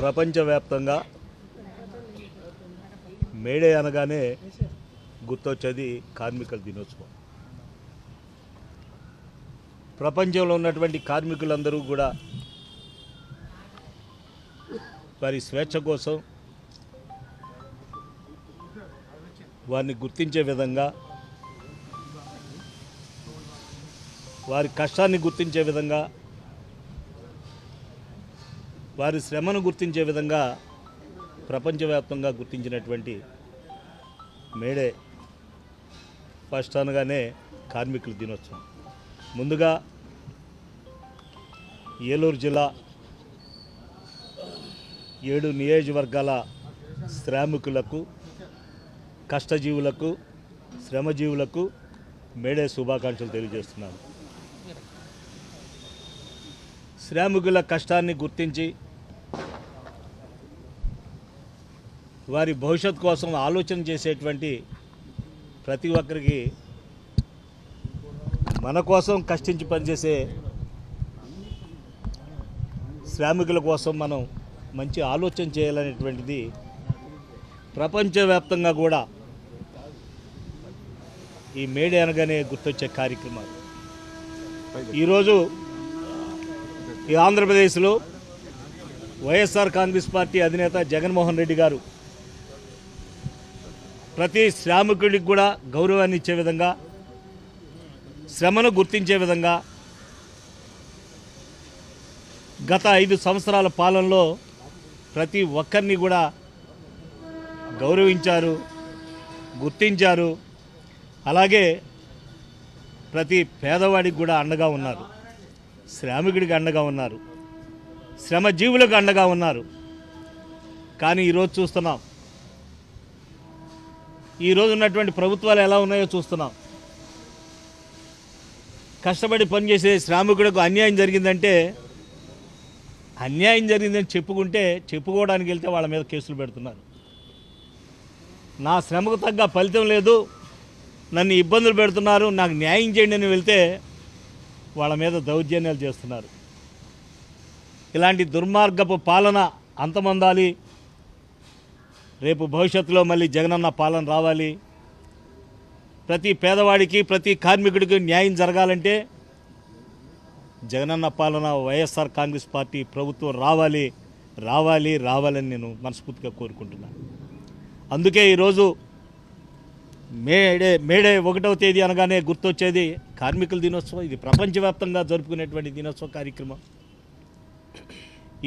ప్రపంచవ్యాప్తంగా మేడే అనగానే గుర్తొచ్చేది కార్మికుల దినోత్సవం. ప్రపంచంలో ఉన్నటువంటి కార్మికులందరూ కూడా వారి స్వేచ్ఛ కోసం, వారిని గుర్తించే విధంగా, వారి కష్టాన్ని గుర్తించే విధంగా, వారి శ్రమను గుర్తించే విధంగా ప్రపంచవ్యాప్తంగా గుర్తించినటువంటి మేడే ఫస్ట్ అనగానే కార్మికుల దినోత్సవం. ముందుగా ఏలూరు జిల్లా 7 నియోజకవర్గాల శ్రామికులకు, కష్టజీవులకు, శ్రమజీవులకు మేడే శుభాకాంక్షలు తెలియజేస్తున్నాను. శ్రామికుల కష్టాన్ని గుర్తించి వారి భవిష్యత్తు కోసం ఆలోచన చేసేటువంటి ప్రతి ఒక్కరికి, మన కోసం కష్టించి పనిచేసే శ్రామికుల కోసం మనం మంచి ఆలోచన చేయాలనేటువంటిది ప్రపంచవ్యాప్తంగా కూడా ఈ మేడే అనగానే గుర్తొచ్చే కార్యక్రమాలు. ఈరోజు ఈ ఆంధ్రప్రదేశ్లో వైఎస్ఆర్ కాంగ్రెస్ పార్టీ అధినేత జగన్మోహన్ రెడ్డి గారు ప్రతి శ్రామికుడికి కూడా గౌరవాన్ని ఇచ్చే విధంగా, శ్రమను గుర్తించే విధంగా గత 5 సంవత్సరాల పాలనలో ప్రతి ఒక్కరిని కూడా గౌరవించారు, గుర్తించారు. అలాగే ప్రతి పేదవాడికి కూడా అండగా ఉన్నారు, శ్రామికుడికి అండగా ఉన్నారు, శ్రమజీవులకు అండగా ఉన్నారు. కానీ ఈరోజు చూస్తున్నాం, ఈరోజు ఉన్నటువంటి ప్రభుత్వాలు ఎలా ఉన్నాయో చూస్తున్నాం. కష్టపడి పనిచేసే శ్రామికుడికి అన్యాయం జరిగిందంటే, అన్యాయం జరిగిందని చెప్పుకోవడానికి వెళ్తే వాళ్ళ మీద కేసులు పెడుతున్నారు. నా శ్రమకు తగ్గ ఫలితం లేదు, నన్ను ఇబ్బందులు పెడుతున్నారు, నాకు న్యాయం చేయండి అని వెళ్తే వాళ్ళ మీద దౌర్జన్యాలు చేస్తున్నారు. ఇలాంటి దుర్మార్గపు పాలన అంతమొందాలి. రేపు భవిష్యత్తులో మళ్ళీ జగనన్న పాలన రావాలి. ప్రతి పేదవాడికి, ప్రతి కార్మికుడికి న్యాయం జరగాలంటే జగనన్న పాలన, వైఎస్ఆర్ కాంగ్రెస్ పార్టీ ప్రభుత్వం రావాలని నేను మనస్ఫూర్తిగా కోరుకుంటున్నాను. అందుకే ఈరోజు మేడే 1వ తేదీ అనగానే గుర్తొచ్చేది కార్మికుల దినోత్సవం. ఇది ప్రపంచవ్యాప్తంగా జరుపుకునేటువంటి దినోత్సవ కార్యక్రమం.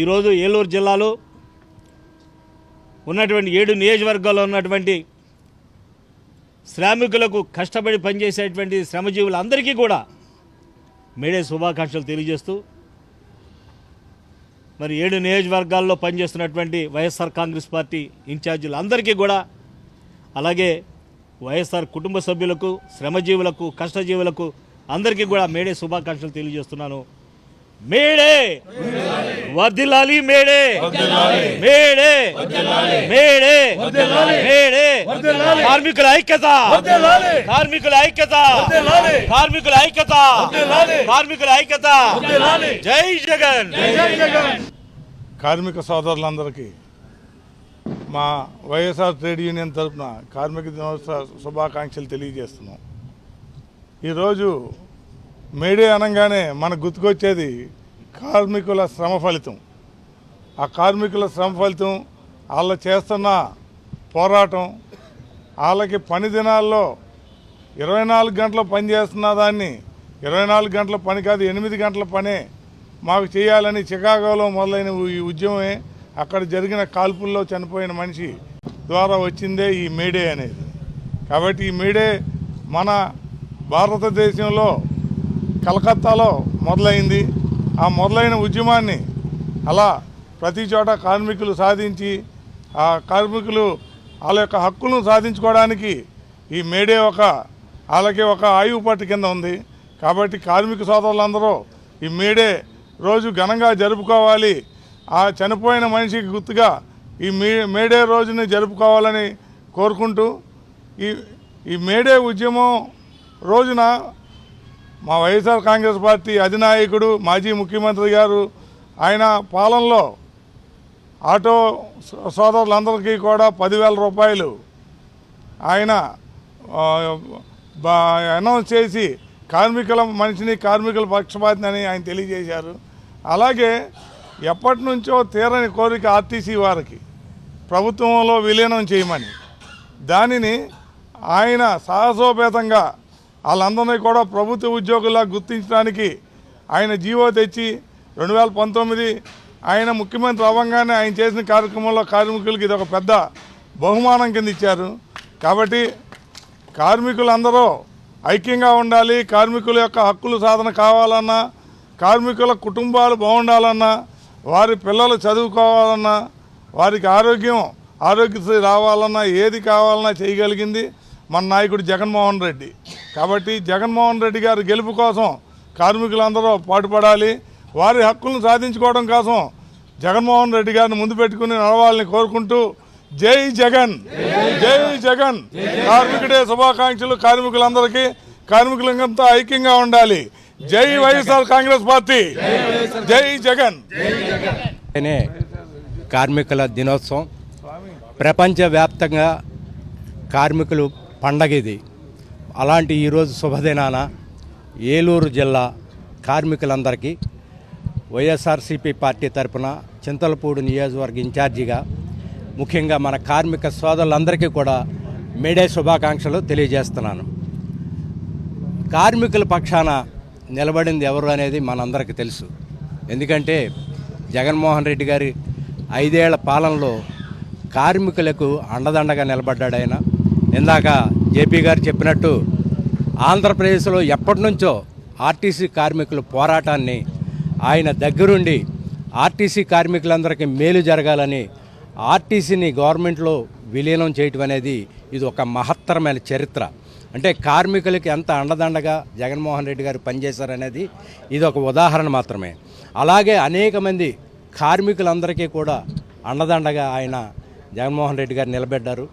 ఈరోజు ఏలూరు జిల్లాలో ఉన్నటువంటి 7 నియోజకవర్గాల్లో ఉన్నటువంటి శ్రామికులకు, కష్టపడి పనిచేసేటువంటి శ్రమజీవులందరికీ కూడా మేడే శుభాకాంక్షలు తెలియజేస్తూ, మరి 7 నియోజకవర్గాల్లో పనిచేస్తున్నటువంటి వైఎస్ఆర్ కాంగ్రెస్ పార్టీ ఇన్ఛార్జీలందరికీ కూడా, అలాగే వైఎస్ఆర్ కుటుంబ సభ్యులకు, శ్రమజీవులకు, కష్టజీవులకు అందరికీ కూడా మేడే శుభాకాంక్షలు తెలియజేస్తున్నాను. మేడే వర్ధిల్లాలి, మేడే మేడే మేడే మేడే. కార్మికుల ఐక్యత, కార్మికుల ఐక్యత, కార్మికుల ఐక్యత, కార్మికుల ఐక్యత. జై జగన్. కార్మిక సోదరులందరికీ మా వైఎస్ఆర్ ట్రేడ్ యూనియన్ తరఫున కార్మిక దినోత్సవ శుభాకాంక్షలు తెలియజేస్తున్నాం. ఈరోజు మేడే అనగానే మనకు గుర్తుకొచ్చేది కార్మికుల శ్రమ ఫలితం. ఆ కార్మికుల శ్రమ ఫలితం, వాళ్ళు చేస్తున్న పోరాటం, వాళ్ళకి పని దినాల్లో 24 గంటలు పని చేస్తున్న దాన్ని 24 గంటల పని కాదు, 8 గంటల పనే మాకు చేయాలని చికాగోలో మొదలైన ఈ ఉద్యమమే, అక్కడ జరిగిన కాల్పుల్లో చనిపోయిన మనిషి ద్వారా వచ్చిందే ఈ మేడే అనేది. కాబట్టి ఈ మేడే మన భారతదేశంలో కలకత్తాలో మొదలైంది. ఆ మొదలైన ఉద్యమాన్ని అలా ప్రతి చోట కార్మికులు సాధించి, ఆ కార్మికులు వాళ్ళ యొక్క హక్కులను సాధించుకోవడానికి ఈ మేడే వాళ్ళకి ఒక ఆయువు పట్టు కింద ఉంది. కాబట్టి కార్మిక సోదరులందరూ ఈ మేడే రోజు ఘనంగా జరుపుకోవాలి. ఆ చనిపోయిన మనిషికి గుర్తుగా ఈ మేడే రోజుని జరుపుకోవాలని కోరుకుంటూ, ఈ మేడే ఉద్యమం రోజున మా వైఎస్ఆర్ కాంగ్రెస్ పార్టీ అధినాయకుడు, మాజీ ముఖ్యమంత్రి గారు, ఆయన పాలనలో ఆటో సోదరులందరికీ కూడా 10,000 రూపాయలు ఆయన అనౌన్స్ చేసి కార్మికుల మనిషిని కార్మికుల పక్షపాతిని అని ఆయన తెలియజేశారు. అలాగే ఎప్పటి నుంచో తీరని కోరిక ఆర్టీసీ వారికి ప్రభుత్వంలో విలీనం చేయమని, దానిని ఆయన సాహసోపేతంగా వాళ్ళందరినీ కూడా ప్రభుత్వ ఉద్యోగుల్లా గుర్తించడానికి ఆయన జీవో తెచ్చి 2019 ఆయన ముఖ్యమంత్రి అవ్వగానే ఆయన చేసిన కార్యక్రమంలో కార్మికులకి ఇది ఒక పెద్ద బహుమానం కింద ఇచ్చారు. కాబట్టి కార్మికులందరూ ఐక్యంగా ఉండాలి. కార్మికుల యొక్క హక్కులు సాధన కావాలన్నా, కార్మికుల కుటుంబాలు బాగుండాలన్నా, వారి పిల్లలు చదువుకోవాలన్నా, వారికి ఆరోగ్యశ్రీ రావాలన్నా, ఏది కావాలన్నా చేయగలిగింది మన నాయకుడు జగన్మోహన్ రెడ్డి. కాబట్టి జగన్మోహన్ రెడ్డి గారి గెలుపు కోసం కార్మికులందరూ పాటుపడాలి. వారి హక్కులను సాధించుకోవడం కోసం జగన్మోహన్ రెడ్డి గారిని ముందు పెట్టుకుని నడవాలని కోరుకుంటూ జై జగన్, జై జగన్. కార్మికుడే శుభాకాంక్షలు కార్మికులందరికీ. కార్మికులంతా ఐక్యంగా ఉండాలి. జై వైఎస్ఆర్ కాంగ్రెస్ పార్టీ, జై జగన్. కార్మికుల దినోత్సవం ప్రపంచవ్యాప్తంగా కార్మికులు పండగ ఇది. అలాంటి ఈరోజు శుభదినాన ఏలూరు జిల్లా కార్మికులందరికీ వైఎస్ఆర్సీపీ పార్టీ తరఫున చింతలపూడి నియోజకవర్గ ఇన్ఛార్జిగా ముఖ్యంగా మన కార్మిక సోదరులందరికీ కూడా మేడే శుభాకాంక్షలు తెలియజేస్తున్నాను. కార్మికుల పక్షాన నిలబడింది ఎవరు అనేది మనందరికీ తెలుసు. ఎందుకంటే జగన్మోహన్ రెడ్డి గారి 5 ఏళ్ల పాలనలో కార్మికులకు అండదండగా నిలబడ్డాడు ఆయన. ఇందాక జేపీ గారు చెప్పినట్టు ఆంధ్రప్రదేశ్లో ఎప్పటి నుంచో ఆర్టీసీ కార్మికుల పోరాటాన్ని ఆయన దగ్గరుండి ఆర్టీసీ కార్మికులందరికీ మేలు జరగాలని ఆర్టీసీని గవర్నమెంట్లో విలీనం చేయటం అనేది ఇది ఒక మహత్తరమైన చరిత్ర. అంటే కార్మికులకి ఎంత అండదండగా జగన్మోహన్ రెడ్డి గారు పనిచేశారనేది ఇది ఒక ఉదాహరణ మాత్రమే. అలాగే అనేక మంది కార్మికులందరికీ కూడా అండదండగా ఆయన జగన్మోహన్ రెడ్డి గారు నిలబెట్టారు.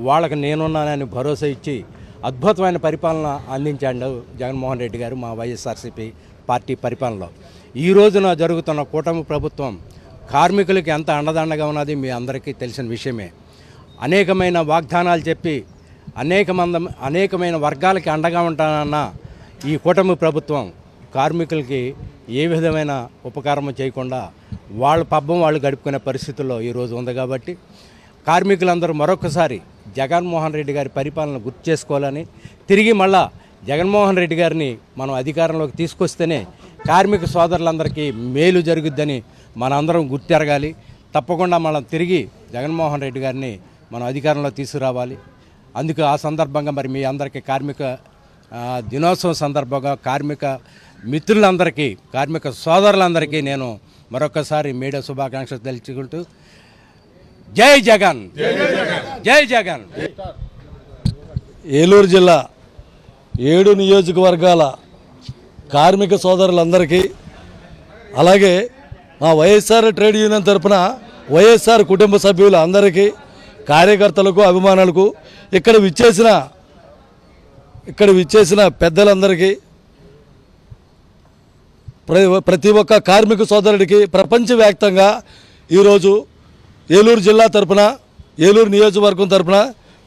వాళ్ళకి నేనున్నానని భరోసా ఇచ్చి అద్భుతమైన పరిపాలన అందించాడు జగన్మోహన్ రెడ్డి గారు మా వైఎస్ఆర్సీపీ పార్టీ పరిపాలనలో. ఈ రోజున జరుగుతున్న కూటమి ప్రభుత్వం కార్మికులకి ఎంత అండదండగా ఉన్నది మీ అందరికీ తెలిసిన విషయమే. అనేకమైన వాగ్దానాలు చెప్పి అనేకమైన వర్గాలకి అండగా ఉంటానన్న ఈ కూటమి ప్రభుత్వం కార్మికులకి ఏ విధమైన ఉపకారం చేయకుండా వాళ్ళ పబ్బం వాళ్ళు గడుపుకునే పరిస్థితుల్లో ఈరోజు ఉంది. కాబట్టి కార్మికులందరూ మరొకసారి జగన్మోహన్ రెడ్డి గారి పరిపాలన గుర్తు చేసుకోవాలని, తిరిగి మళ్ళా జగన్మోహన్ రెడ్డి గారిని మనం అధికారంలోకి తీసుకొస్తేనే కార్మిక సోదరులందరికీ మేలు జరుగుద్దని మనందరం గుర్తెరగాలి. తప్పకుండా మనం తిరిగి జగన్మోహన్ రెడ్డి గారిని మనం అధికారంలో తీసుకురావాలి. అందుకు ఆ సందర్భంగా మరి మీ అందరికీ కార్మిక దినోత్సవం సందర్భంగా కార్మిక మిత్రులందరికీ, కార్మిక సోదరులందరికీ నేను మరొకసారి మీడియా శుభాకాంక్షలు తెలుసుకుంటూ జై జగన్, జై జగన్. ఏలూరు జిల్లా 7 నియోజకవర్గాల కార్మిక సోదరులందరికీ, అలాగే మా వైఎస్ఆర్ ట్రేడ్ యూనియన్ తరఫున వైఎస్ఆర్ కుటుంబ సభ్యులు అందరికీ, కార్యకర్తలకు, అభిమానులకు, ఇక్కడ విచ్చేసిన పెద్దలందరికీ, ప్రతి ఒక్క కార్మిక సోదరుడికి ప్రపంచవ్యాప్తంగా ఈరోజు ఏలూరు జిల్లా తరఫున, ఏలూరు నియోజకవర్గం తరఫున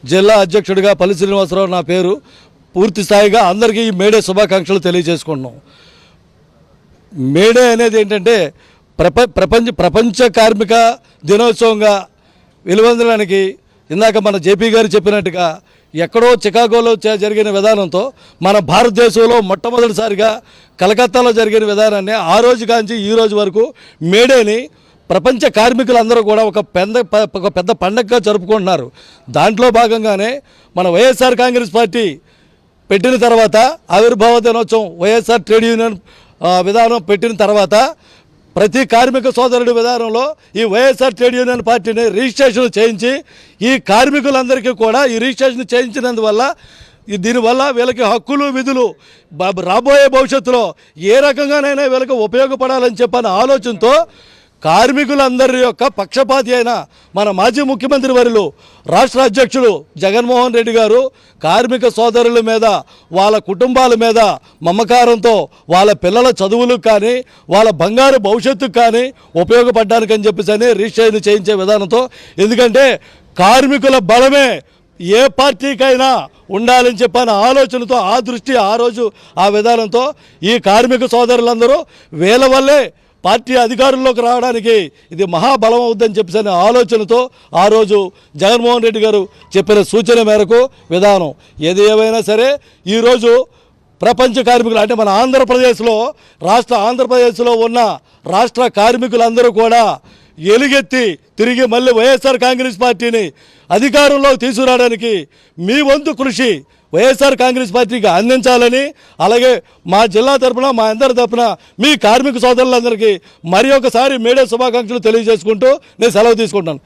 జిల్లా అధ్యక్షుడిగా పల్లి శ్రీనివాసరావు నా పేరు, పూర్తి స్థాయిగా అందరికీ ఈ మేడే శుభాకాంక్షలు తెలియజేసుకుంటున్నాం. మేడే అనేది ఏంటంటే ప్రపంచ కార్మిక దినోత్సవంగా వెలువొందడానికి ఇందాక మన జేపీ గారు చెప్పినట్టుగా ఎక్కడో చికాగోలో జరిగిన విధానంతో మన భారతదేశంలో మొట్టమొదటిసారిగా కలకత్తాలో జరిగిన విధానాన్ని ఆ రోజు కాంచి ఈ రోజు వరకు మేడేని ప్రపంచ కార్మికులందరూ కూడా ఒక పెద్ద పండగగా జరుపుకుంటున్నారు. దాంట్లో భాగంగానే మన వైఎస్ఆర్ కాంగ్రెస్ పార్టీ పెట్టిన తర్వాత ఆవిర్భావ దినోత్సవం వైఎస్ఆర్ ట్రేడ్ యూనియన్ విధానం పెట్టిన తర్వాత ప్రతి కార్మిక సోదరుడి విధానంలో ఈ వైఎస్ఆర్ ట్రేడ్ యూనియన్ పార్టీని రిజిస్ట్రేషన్ చేయించి ఈ కార్మికులందరికీ కూడా ఈ రిజిస్ట్రేషన్ చేయించినందువల్ల దీనివల్ల వీళ్ళకి హక్కులు, విధులు రాబోయే భవిష్యత్తులో ఏ రకంగానైనా వీళ్ళకి ఉపయోగపడాలని చెప్పిన ఆలోచనతో కార్మికులందరి యొక్క పక్షపాతి అయిన మన మాజీ ముఖ్యమంత్రి వర్యులు రాష్ట్ర అధ్యక్షుడు జగన్మోహన్ రెడ్డి గారు కార్మిక సోదరుల మీద వాళ్ళ కుటుంబాల మీద మమకారంతో వాళ్ళ పిల్లల చదువులకు కానీ వాళ్ళ బంగారు భవిష్యత్తుకు కానీ ఉపయోగపడడానికని చెప్పేసి రిజిస్ట్రేషన్ చేయించే విధానంతో, ఎందుకంటే కార్మికుల బలమే ఏ పార్టీకైనా ఉండాలని చెప్పిన ఆలోచనతో, ఆ దృష్టి, ఆ రోజు ఆ విధానంతో ఈ కార్మిక సోదరులందరూ వీళ్ళ వల్లే పార్టీ అధికారంలోకి రావడానికి ఇది మహాబలం అవుద్దని చెప్పేసి ఆలోచనతో ఆ రోజు జగన్మోహన్ రెడ్డి గారు చెప్పిన సూచన మేరకు విధానం ఏది ఏమైనా సరే ఈరోజు ప్రపంచ కార్మికులు అంటే మన ఆంధ్రప్రదేశ్లో ఉన్న రాష్ట్ర కార్మికులందరూ కూడా ఎలుగెత్తి తిరిగి మళ్ళీ వైఎస్ఆర్ కాంగ్రెస్ పార్టీని అధికారంలోకి తీసుకురావడానికి మీ వంతు కృషి వైఎస్ఆర్ కాంగ్రెస్ పార్టీకి అందించాలని, అలాగే మా జిల్లా తరఫున మా అందరి తరఫున మీ కార్మిక సోదరులందరికీ మరి ఒకసారి మేడే శుభాకాంక్షలు తెలియజేసుకుంటూ నేను సెలవు తీసుకుంటాను.